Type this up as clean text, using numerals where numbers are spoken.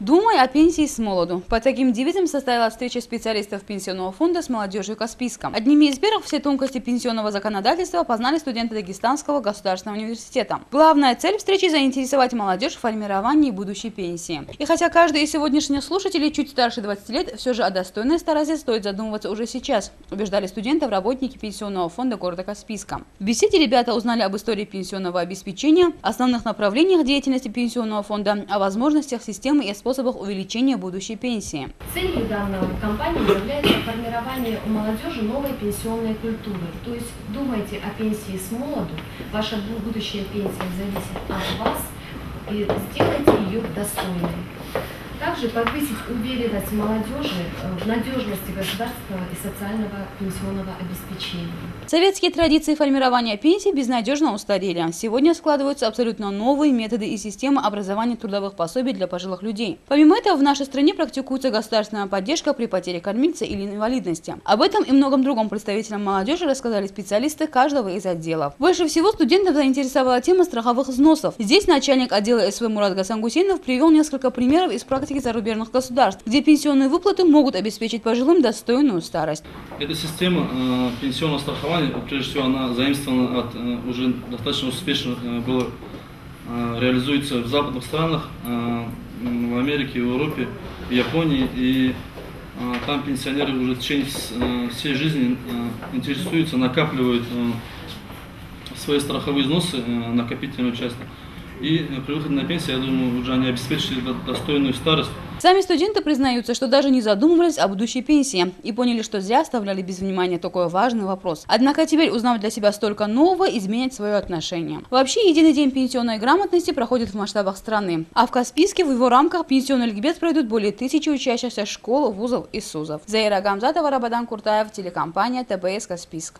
Думай о пенсии с молоду. Под таким девизом состоялась встреча специалистов Пенсионного фонда с молодежью Каспийска. Одними из первых все тонкости пенсионного законодательства познали студенты Дагестанского государственного университета. Главная цель встречи – заинтересовать молодежь в формировании будущей пенсии. И хотя каждый из сегодняшних слушателей чуть старше 20 лет, все же о достойной старости стоит задумываться уже сейчас, убеждали студентов работники Пенсионного фонда города Каспийска. В беседе ребята узнали об истории пенсионного обеспечения, основных направлениях деятельности Пенсионного фонда, о возможностях системы и способах увеличения будущей пенсии. Целью данной кампании является формирование у молодежи новой пенсионной культуры. То есть думайте о пенсии с молоду, ваша будущая пенсия зависит от вас, и сделайте ее достойной. Также повысить уверенность молодежи в надежности государственного и социального пенсионного обеспечения. Советские традиции формирования пенсий безнадежно устарели. Сегодня складываются абсолютно новые методы и системы образования трудовых пособий для пожилых людей. Помимо этого, в нашей стране практикуется государственная поддержка при потере кормильца или инвалидности. Об этом и многом другом представителям молодежи рассказали специалисты каждого из отделов. Больше всего студентов заинтересовала тема страховых взносов. Здесь начальник отдела СВ Мурат Гасангусейнов привел несколько примеров из практики зарубежных государств, где пенсионные выплаты могут обеспечить пожилым достойную старость. Эта система пенсионного страхования, прежде всего, она заимствована от уже достаточно успешно реализуется в западных странах, в Америке, в Европе, в Японии, и там пенсионеры уже в течение всей жизни интересуются, накапливают свои страховые взносы, накопительную часть. И при выходе на пенсию, я думаю, уже они обеспечили достойную старость. Сами студенты признаются, что даже не задумывались о будущей пенсии и поняли, что зря оставляли без внимания такой важный вопрос. Однако теперь, узнав для себя столько нового, изменять свое отношение. Вообще, единый день пенсионной грамотности проходит в масштабах страны. А в Каспийске в его рамках пенсионный ликбез пройдут более 1000 учащихся школ, вузов и СУЗов. Заира Гамзатова, Рабадан Куртаев, телекомпания ТБС Каспийск.